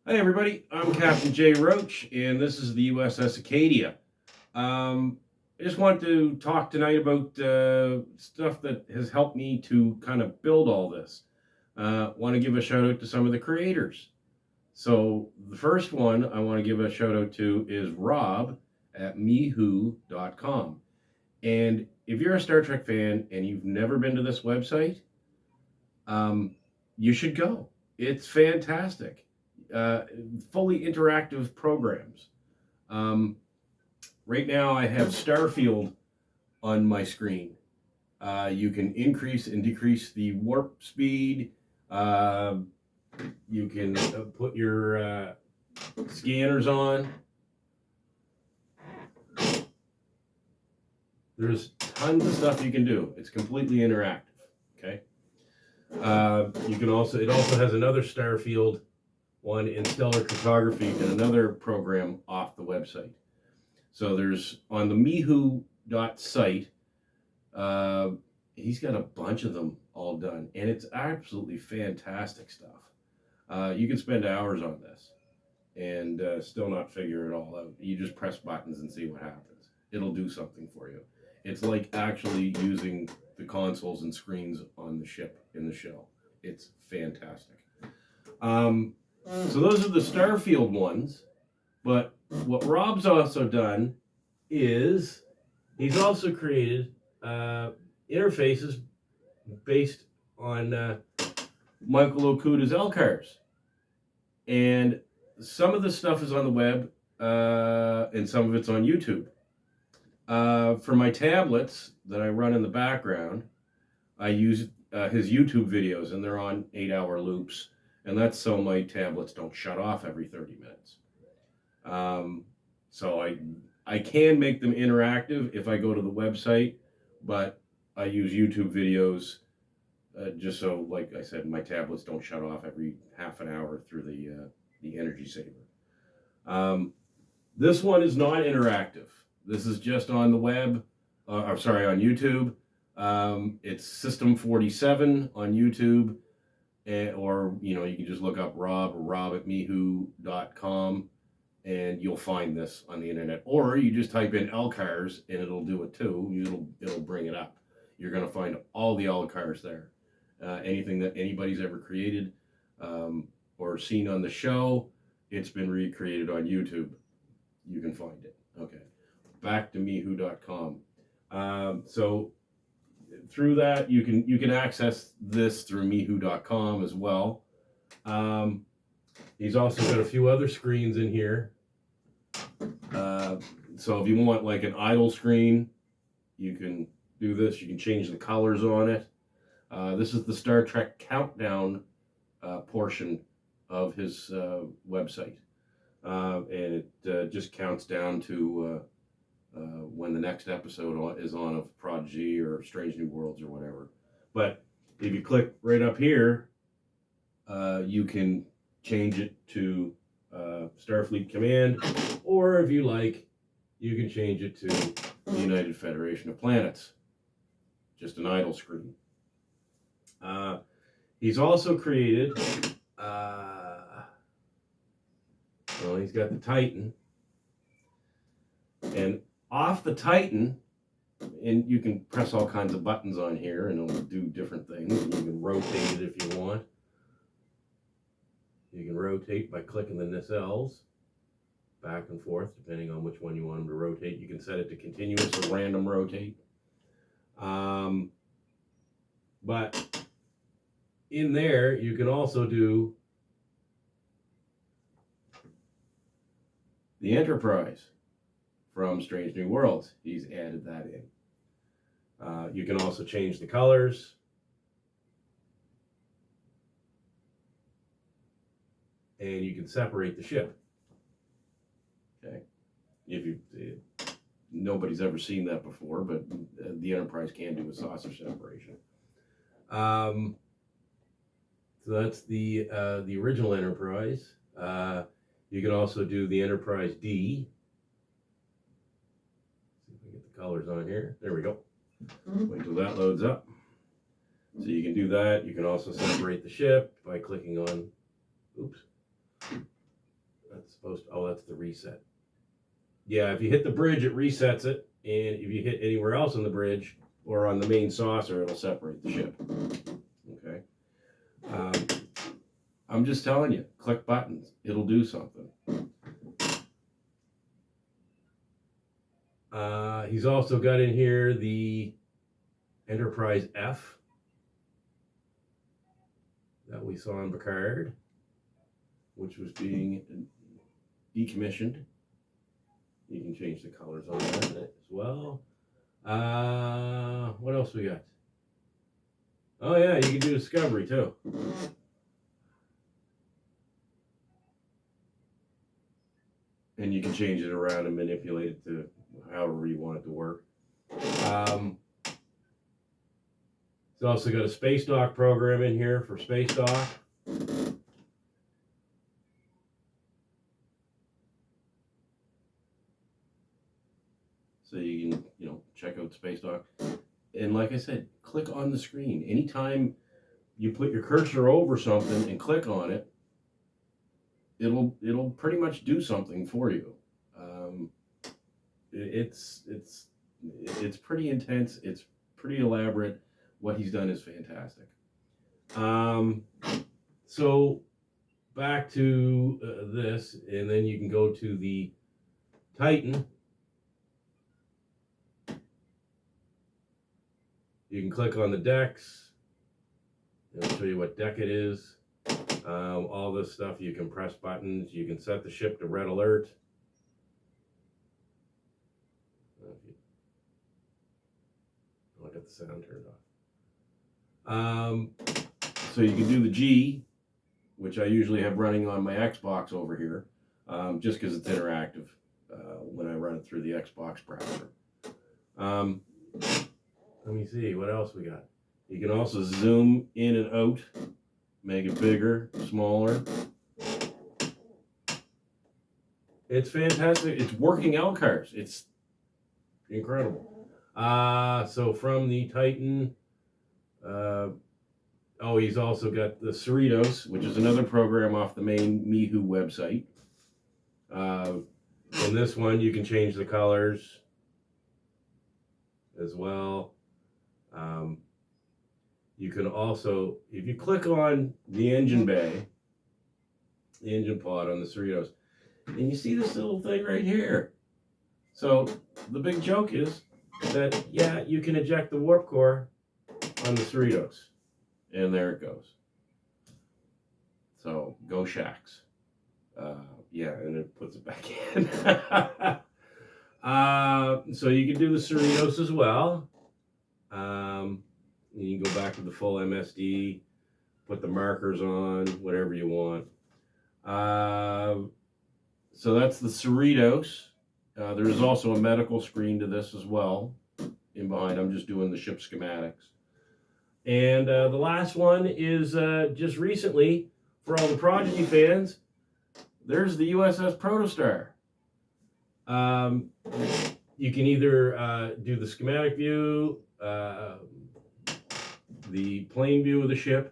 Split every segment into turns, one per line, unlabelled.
Hey everybody, I'm Captain Jay Roach, and this is the USS ACADIA. I just want to talk tonight about stuff that has helped me to kind of build all this. Want to give a shout out to some of the creators. So the first one I want to give a shout out to is Rob at mewho.com. And if you're a Star Trek fan and you've never been to this website, you should go. It's fantastic. Uh, Fully interactive programs. Um, right now, I have Starfield on my screen. You can increase and decrease the warp speed. Uh, you can put your scanners on. There's tons of stuff you can do. It's completely interactive. Okay. You can also, it also has another Starfield one in stellar cartography and another program off the website. So there's on the mehu.site, he's got a bunch of them all done, and it's absolutely fantastic stuff. You can spend hours on this and still not figure it all out. You just press buttons and see what happens. It'll do something for you. It's like actually using the consoles and screens on the ship in the show. It's fantastic. So those are the Starfield ones, but what Rob's also done is he's also created interfaces based on Michael Okuda's LCARS. And some of the stuff is on the web and some of it's on YouTube. For my tablets that I run in the background, I use his YouTube videos, and they're on 8-hour loops. And that's so my tablets don't shut off every 30 minutes. So I can make them interactive if I go to the website, but I use YouTube videos just so, like I said, my tablets don't shut off every half an hour through the energy saver. This one is not interactive. This is just on the web, on YouTube. It's System 47 on YouTube. Or you can just look up Rob at mewho.com, and you'll find this on the internet. Or you just type in LCARS and it'll do it too. It'll bring it up. You're going to find all the LCARS there. Anything that anybody's ever created or seen on the show, it's been recreated on YouTube. You can find it. Okay, back to mewho.com. So through that, you can access this through mewho.com as well. He's also got a few other screens in here. So if you want like an idle screen, you can do this. You can change the colors on it. This is the Star Trek countdown portion of his website. And it just counts down to when the next episode is on of Prodigy or Strange New Worlds or whatever. But if you click right up here, you can change it to Starfleet Command, or if you like, you can change it to the United Federation of Planets. Just an idle screen. He's also created, he's got the Titan, and off the Titan, and you can press all kinds of buttons on here and it'll do different things. And you can rotate it if you want. You can rotate by clicking the nacelles back and forth, depending on which one you want them to rotate. You can set it to continuous or random rotate. But in there, you can also do the Enterprise from Strange New Worlds. He's added that in. You can also change the colors. And you can separate the ship. Okay. Nobody's ever seen that before, but the Enterprise can do a saucer separation. So that's the original Enterprise. You can also do the Enterprise D. See if we get the colors on here. There we go. Wait till that loads up. So you can do that. You can also separate the ship by clicking on, oops, supposed to, oh, that's the reset. Yeah, if you hit the bridge, it resets it. And if you hit anywhere else on the bridge or on the main saucer, it'll separate the ship. Okay. I'm just telling you, click buttons. It'll do something. He's also got in here the Enterprise F that we saw on Picard, which was being decommissioned. You can change the colors on that as well. What else we got? Oh yeah, you can do Discovery too. And you can change it around and manipulate it to however you want it to work. It's also got a space dock program in here for space dock. So you can, check out space dock. And like I said, click on the screen. Anytime you put your cursor over something and click on it, it'll pretty much do something for you. It's pretty intense. It's pretty elaborate. What he's done is fantastic. So back to this, and then you can go to the Titan. You can click on the decks. It'll show you what deck it is. All this stuff, you can press buttons. You can set the ship to red alert. I'll get the sound turned off. So you can do the G, which I usually have running on my Xbox over here, just because it's interactive when I run it through the Xbox browser. Let me see, what else we got? You can also zoom in and out, make it bigger, smaller. It's fantastic. It's working LCARS. It's incredible. So from the Titan, he's also got the Cerritos, which is another program off the main Mihu website. In this one, you can change the colors as well. You can also, if you click on the engine bay, the engine pod on the Cerritos, and you see this little thing right here. So the big joke is that, yeah, you can eject the warp core on the Cerritos. And there it goes. So go Shacks. Yeah, and it puts it back in. So you can do the Cerritos as well. You can go back to the full MSD, put the markers on, whatever you want. So that's the Cerritos. There's also a medical screen to this as well. In behind, I'm just doing the ship schematics. And the last one is just recently, for all the Prodigy fans, there's the USS Protostar. You can either do the schematic view, the plane view of the ship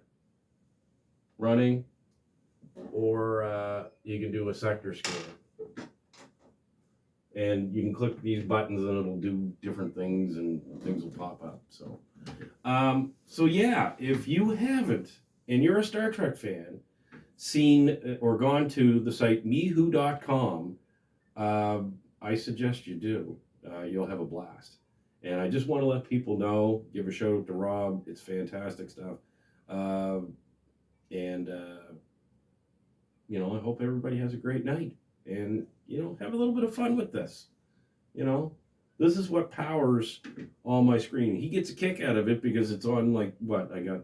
running, or you can do a sector scan. And you can click these buttons and it'll do different things and things will pop up. So yeah, if you haven't, and you're a Star Trek fan, seen or gone to the site mihu.com, I suggest you do. You'll have a blast. And I just want to let people know, give a shout out to Rob. It's fantastic stuff. I hope everybody has a great night. And, have a little bit of fun with this. This is what powers all my screen. He gets a kick out of it because it's on I got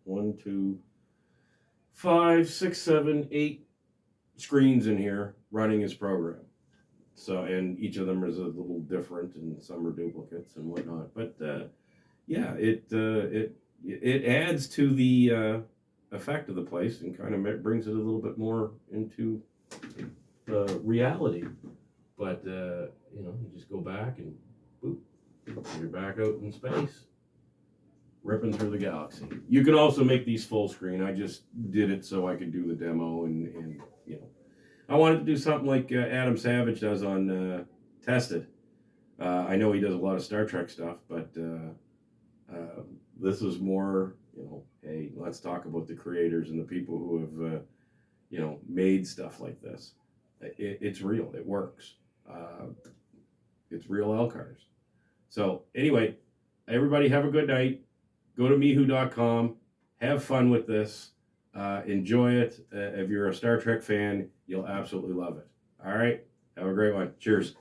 1, 2, 5, 6, 7, 8 screens in here running his program. So, and each of them is a little different, and some are duplicates and whatnot. But yeah, it adds to the effect of the place and kind of brings it a little bit more into reality. But you just go back and boop, you're back out in space, ripping through the galaxy. You can also make these full screen. I just did it so I could do the demo and I wanted to do something like Adam Savage does on Tested. I know he does a lot of Star Trek stuff, but this is more, hey, let's talk about the creators and the people who have, made stuff like this. It's real. It works. It's real LCARS. So anyway, everybody have a good night. Go to mihu.com. Have fun with this. Enjoy it. If you're a Star Trek fan, you'll absolutely love it. All right. Have a great one. Cheers.